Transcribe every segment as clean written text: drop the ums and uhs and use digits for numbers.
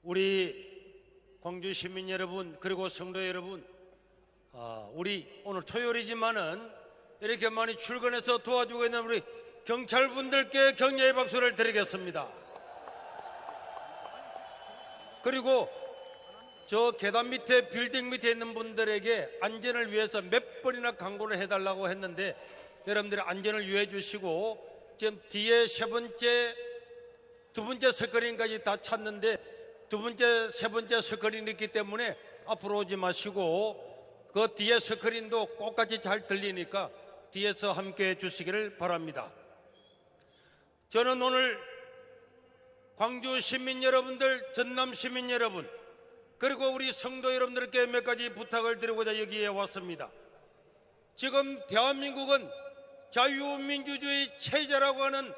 우리 광주 시민 여러분, 그리고 성도 여러분, 우리 오늘 토요일이지만은 이렇게 많이 출근해서 도와주고 있는 우리 경찰분들께 격려의 박수를 드리겠습니다. 그리고 저 계단 밑에, 빌딩 밑에 있는 분들에게 안전을 위해서 몇 번이나 강구를 해달라고 했는데 여러분들이 안전을 유의해 주시고, 지금 뒤에 두 번째 스크린까지 다 찼는데 두 번째, 세 번째 스크린이 있기 때문에 앞으로 오지 마시고 그 뒤에 스크린도 똑같이 잘 들리니까 뒤에서 함께 해 주시기를 바랍니다. 저는 오늘 광주 시민 여러분들, 전남 시민 여러분, 그리고 우리 성도 여러분들께 몇 가지 부탁을 드리고자 여기에 왔습니다. 지금 대한민국은 자유민주주의 체제라고 하는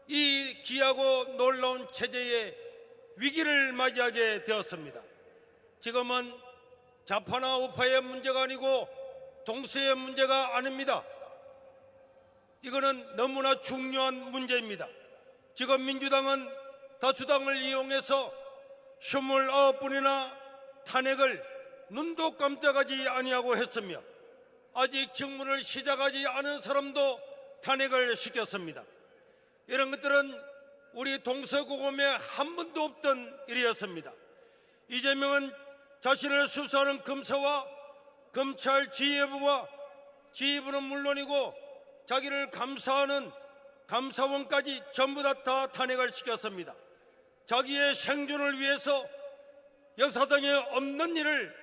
이 귀하고 놀라운 체제에 위기를 맞이하게 되었습니다. 지금은 좌파나 우파의 문제가 아니고 동서의 문제가 아닙니다. 이거는 너무나 중요한 문제입니다. 지금 민주당은 다수당을 이용해서 29분이나 탄핵을 눈도 깜짝하지 아니하고 했으며 아직 청문을 시작하지 않은 사람도 탄핵을 시켰습니다. 이런 것들은 우리 동서고금에 한 번도 없던 일이었습니다. 이재명은 자신을 수사하는 검사와 검찰 지휘부와 지휘부는 물론이고 자기를 감사하는 감사원까지 전부 다 탄핵을 시켰습니다. 자기의 생존을 위해서 역사당에 없는 일을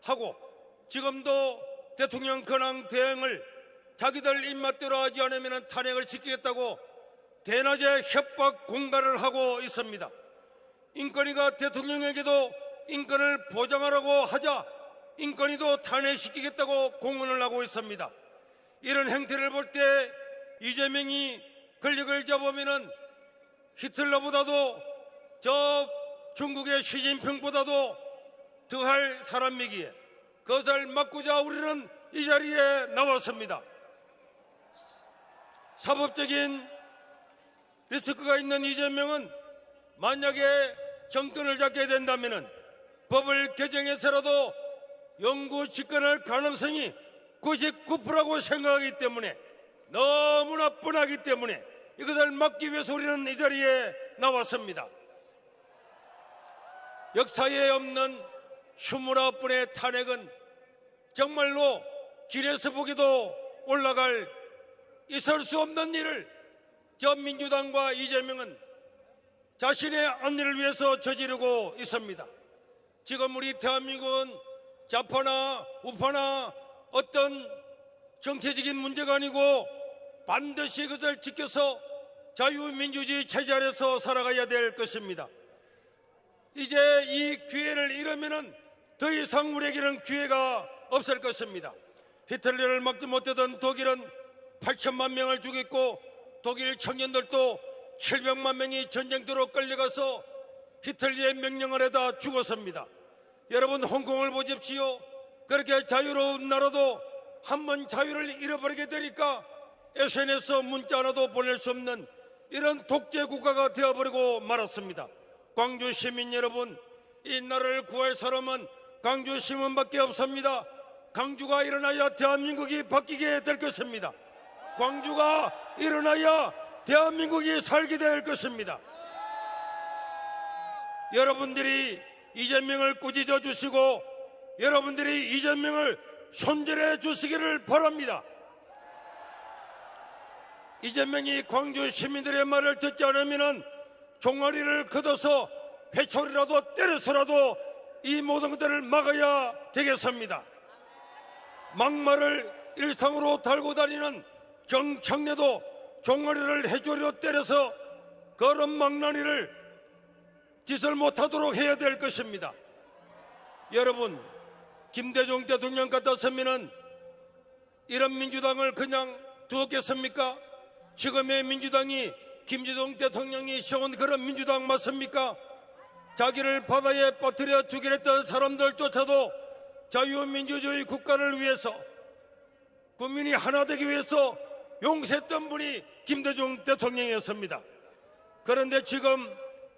하고 지금도 대통령 권한 대행을 자기들 입맛대로 하지 않으면 탄핵을 시키겠다고 대낮에 협박 공갈을 하고 있습니다. 인권위가 대통령에게도 인권을 보장하라고 하자 인권위도 탄핵시키겠다고 공언을 하고 있습니다. 이런 행태를 볼 때 이재명이 권력을 잡으면은 히틀러보다도 저 중국의 시진핑보다도 더할 사람이기에 그것을 막고자 우리는 이 자리에 나왔습니다. 사법적인 리스크가 있는 이재명은 만약에 정권을 잡게 된다면 법을 개정해서라도 영구 집권할 가능성이 99%라고 생각하기 때문에 너무나 뻔하기 때문에 이것을 막기 위해서 우리는 이 자리에 나왔습니다. 역사에 없는 29분의 탄핵은 정말로 길에서 보기도 올라갈 있을 수 없는 일을 저 민주당과 이재명은 자신의 안위를 위해서 저지르고 있습니다. 지금 우리 대한민국은 좌파나 우파나 어떤 정치적인 문제가 아니고 반드시 그것을 지켜서 자유민주주의 체제 아래서 살아가야 될 것입니다. 이제 이 기회를 잃으면 더 이상 우리에게는 기회가 없을 것입니다. 히틀러를 막지 못하던 독일은 8천만 명을 죽였고 독일 청년들도 700만 명이 전쟁터로 끌려가서 히틀러의 명령 아래다 죽었습니다. 여러분, 홍콩을 보십시오. 그렇게 자유로운 나라도 한번 자유를 잃어버리게 되니까 SNS 문자 하나도 보낼 수 없는 이런 독재 국가가 되어버리고 말았습니다. 광주 시민 여러분, 이 나라를 구할 사람은 광주 시민밖에 없습니다. 광주가 일어나야 대한민국이 바뀌게 될 것입니다. 광주가 일어나야 대한민국이 살게 될 것입니다. 여러분들이 이재명을 꾸짖어 주시고 여러분들이 이재명을 손절해 주시기를 바랍니다. 이재명이 광주 시민들의 말을 듣지 않으면 종아리를 걷어서 회초리라도 때려서라도 이 모든 것들을 막아야 되겠습니다. 막말을 일상으로 달고 다니는 정청래도 종아리를 회초리로 때려서 그런 망나니를 짓을 못하도록 해야 될 것입니다. 여러분, 김대중 대통령 같았으면 이런 민주당을 그냥 두었겠습니까? 지금의 민주당이 김대중 대통령이 세운 그런 민주당 맞습니까? 자기를 바다에 빠뜨려 죽이려 했던 사람들조차도 자유민주주의 국가를 위해서 국민이 하나 되기 위해서 용서했던 분이 김대중 대통령이었습니다. 그런데 지금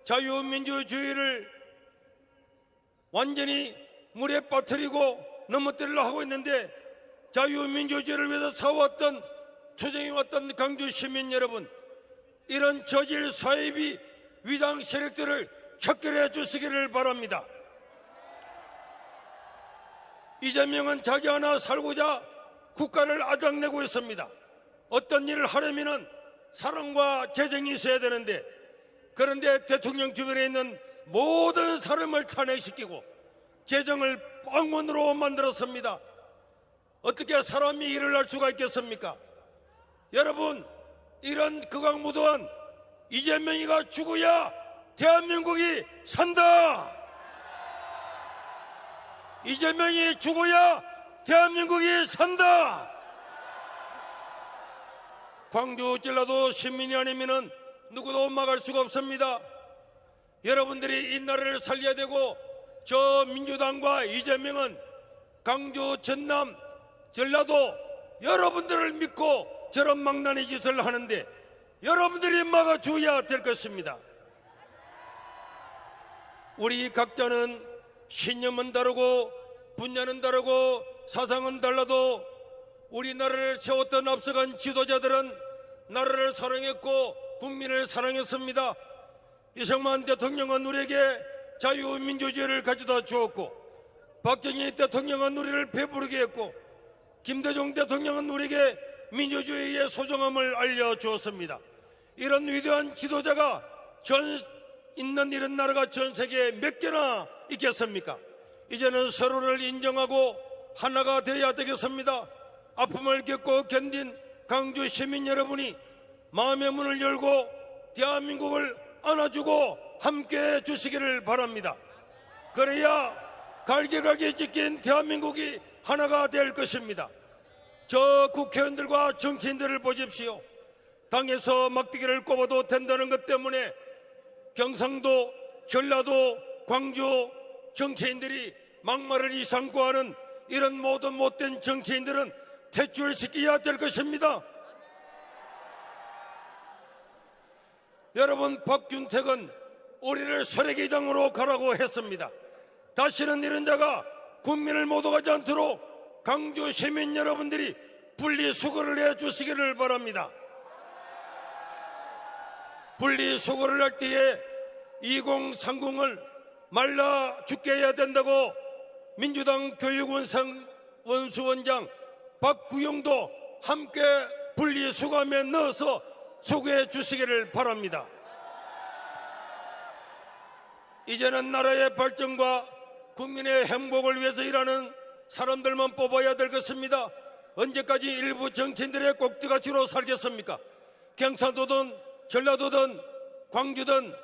자유민주주의를 완전히 물에 빠뜨리고 넘어뜨리려 하고 있는데, 자유민주주의를 위해서 싸웠던, 투쟁해왔던 강주 시민 여러분, 이런 저질 사이비 위장 세력들을 척결해 주시기를 바랍니다. 이재명은 자기 하나 살고자 국가를 아작내고 있습니다. 어떤 일을 하려면 사랑과 재정이 있어야 되는데, 그런데 대통령 주변에 있는 모든 사람을 탄핵시키고 재정을 빵원으로 만들었습니다. 어떻게 사람이 일을 할 수가 있겠습니까? 여러분, 이런 극악무도한 이재명이가 죽어야 대한민국이 산다. 이재명이 죽어야 대한민국이 산다. 광주 전라도 시민이 아니면 누구도 막을 수가 없습니다. 여러분들이 이 나라를 살려야 되고, 저 민주당과 이재명은 강주, 전남, 전라도 여러분들을 믿고 저런 망나니 짓을 하는데 여러분들이 막아줘야 될 것입니다. 우리 각자는 신념은 다르고 분야는 다르고 사상은 달라도 우리나라를 세웠던 앞서간 지도자들은 나라를 사랑했고 국민을 사랑했습니다. 이승만 대통령은 우리에게 자유민주주의를 가져다 주었고, 박정희 대통령은 우리를 배부르게 했고, 김대중 대통령은 우리에게 민주주의의 소중함을 알려주었습니다. 이런 위대한 지도자가 있는 이런 나라가 전 세계에 몇 개나 있겠습니까? 이제는 서로를 인정하고 하나가 되어야 되겠습니다. 아픔을 겪고 견딘 강주 시민 여러분이 마음의 문을 열고 대한민국을 안아주고 함께해 주시기를 바랍니다. 그래야 갈기갈기 찢긴 대한민국이 하나가 될 것입니다. 저 국회의원들과 정치인들을 보십시오. 당에서 막대기를 꼽아도 된다는 것 때문에 경상도, 전라도, 광주 정치인들이 막말을 이상고 하는 이런 모든 못된 정치인들은 퇴출시켜야 될 것입니다. 여러분, 박균택은 우리를 소래기장으로 가라고 했습니다. 다시는 이런 자가 국민을 못 오가지 않도록 강주 시민 여러분들이 분리수거를 해주시기를 바랍니다. 분리수거를 할 때에 2030을 말라 죽게 해야 된다고 민주당 교육원수원장 박구영도 함께 분리수거함에 넣어서 수거해 주시기를 바랍니다. 이제는 나라의 발전과 국민의 행복을 위해서 일하는 사람들만 뽑아야 될 것입니다. 언제까지 일부 정치인들의 꼭두가시로 살겠습니까? 경상도든 전라도든 광주든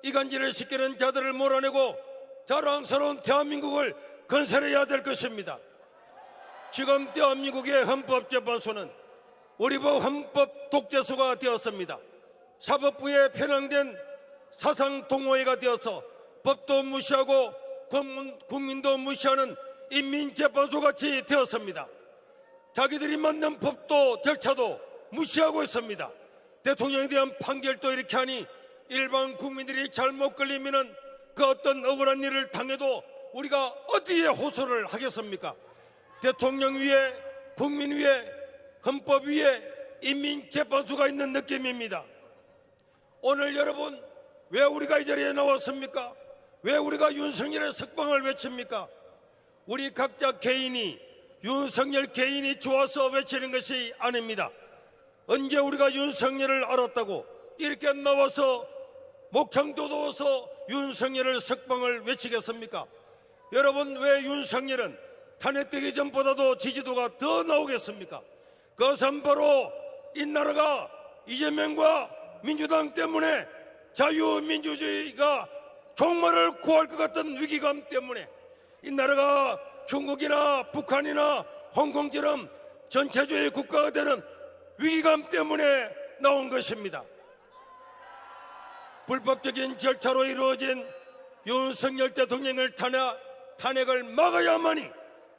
이간질을 시키는 자들을 몰아내고 자랑스러운 대한민국을 건설해야 될 것입니다. 지금 대한민국의 헌법재판소는 우리 법 헌법 독재소가 되었습니다. 사법부에 편향된 사상 동호회가 되어서 법도 무시하고 국민도 무시하는 인민재판소 같이 되었습니다. 자기들이 만든 법도 절차도 무시하고 있습니다. 대통령에 대한 판결도 이렇게 하니 일반 국민들이 잘못 걸리면은 그 어떤 억울한 일을 당해도 우리가 어디에 호소를 하겠습니까? 대통령 위에, 국민 위에, 헌법 위에 인민재판소가 있는 느낌입니다. 오늘 여러분, 왜 우리가 이 자리에 나왔습니까? 왜 우리가 윤석열의 석방을 외칩니까? 우리 각자 개인이, 윤석열 개인이 좋아서 외치는 것이 아닙니다. 언제 우리가 윤석열을 알았다고 이렇게 나와서 목청 돋워서 윤석열을 석방을 외치겠습니까? 여러분, 왜 윤석열은 탄핵되기 전보다도 지지도가 더 나오겠습니까? 그것은 바로 이 나라가 이재명과 민주당 때문에 자유민주주의가 종말을 구할 것 같은 위기감 때문에, 이 나라가 중국이나 북한이나 홍콩처럼 전체주의 국가가 되는 위기감 때문에 나온 것입니다. 불법적인 절차로 이루어진 윤석열 대통령을 탄핵을 막아야만이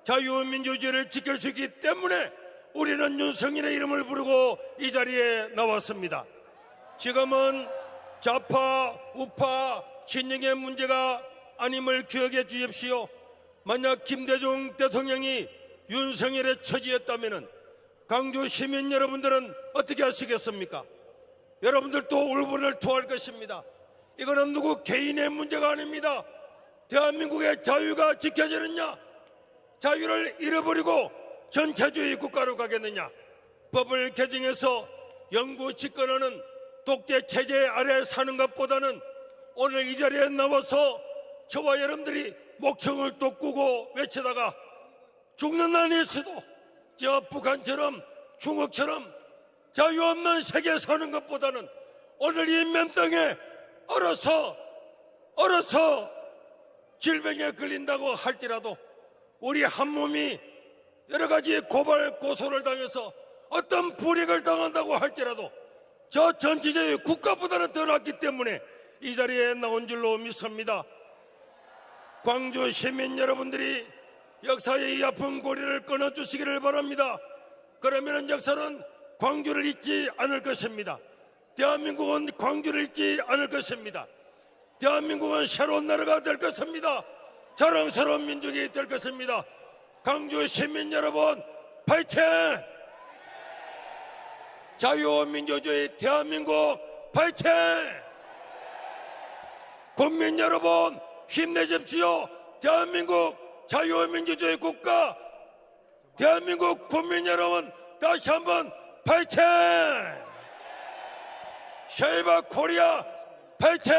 자유민주주의를 지킬 수 있기 때문에 우리는 윤석열의 이름을 부르고 이 자리에 나왔습니다. 지금은 좌파, 우파, 진영의 문제가 아님을 기억해 주십시오. 만약 김대중 대통령이 윤석열의 처지였다면 광주 시민 여러분들은 어떻게 하시겠습니까? 여러분들도 울분을 토할 것입니다. 이거는 누구 개인의 문제가 아닙니다. 대한민국의 자유가 지켜지느냐, 자유를 잃어버리고 전체주의 국가로 가겠느냐, 법을 개정해서 영구 집권하는 독재 체제 아래 사는 것보다는 오늘 이 자리에 나와서 저와 여러분들이 목청을 또 꾸고 외치다가 죽는 날이 있어도 저 북한처럼 중국처럼 자유 없는 세계에 사는 것보다는 오늘 이 맨땅에 얼어서 질병에 걸린다고 할지라도 우리 한 몸이 여러 가지 고발 고소를 당해서 어떤 불이익을 당한다고 할지라도 저 전체적인 국가보다는 더 낫기 때문에 이 자리에 나온 줄로 믿습니다. 광주 시민 여러분들이 역사의 이 아픈 고리를 끊어주시기를 바랍니다. 그러면 역사는 광주를 잊지 않을 것입니다. 대한민국은 광주를 잊지 않을 것입니다. 대한민국은 새로운 나라가 될 것입니다. 자랑스러운 민족이 될 것입니다. 광주 시민 여러분, 파이팅! 자유민주주의 대한민국 파이팅! 국민 여러분 힘내십시오. 대한민국 자유민주주의 국가, 대한민국 국민 여러분 다시 한번 파이팅! 쉐이바 코리아 파이팅!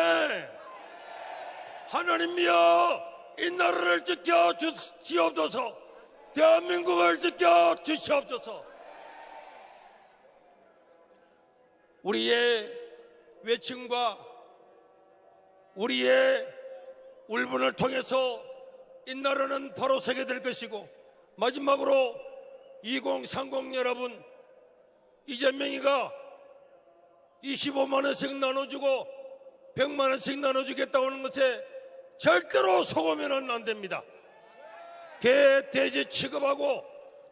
하나님이여 이 나라를 지켜 주시옵소서. 대한민국을 지켜 주시옵소서. 우리의 외침과 우리의 울분을 통해서 이 나라는 바로 서게 될 것이고, 마지막으로 2030 여러분, 이재명이가 25만 원씩 나눠주고 100만 원씩 나눠주겠다고 하는 것에 절대로 속으면 안 됩니다. 개, 돼지 취급하고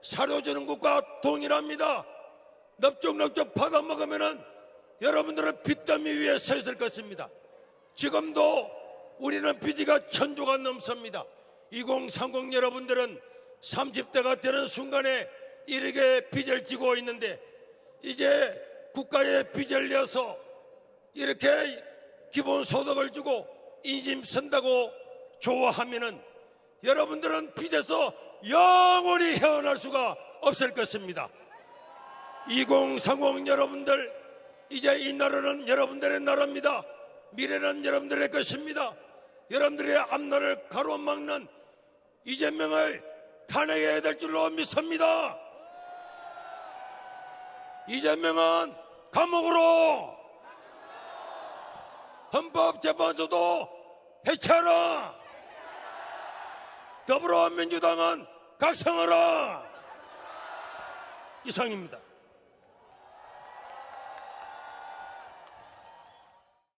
사료주는 것과 동일합니다. 넙죽넙죽 받아먹으면 여러분들은 빚더미 위에 서 있을 것입니다. 지금도 우리는 빚이가 천조가 넘습니다. 2030 여러분들은 30대가 되는 순간에 이렇게 빚을 지고 있는데, 이제 국가에 빚을 내서 이렇게 기본소득을 주고 인심 쓴다고 좋아하면은 여러분들은 빚에서 영원히 헤어날 수가 없을 것입니다. 2030 여러분들, 이제 이 나라는 여러분들의 나라입니다. 미래는 여러분들의 것입니다. 여러분들의 앞날을 가로막는 이재명을 탄핵해야 될 줄로 믿습니다. 이재명은 감옥으로, 헌법재판소도 해체하라, 더불어민주당은 각성하라. 이상입니다.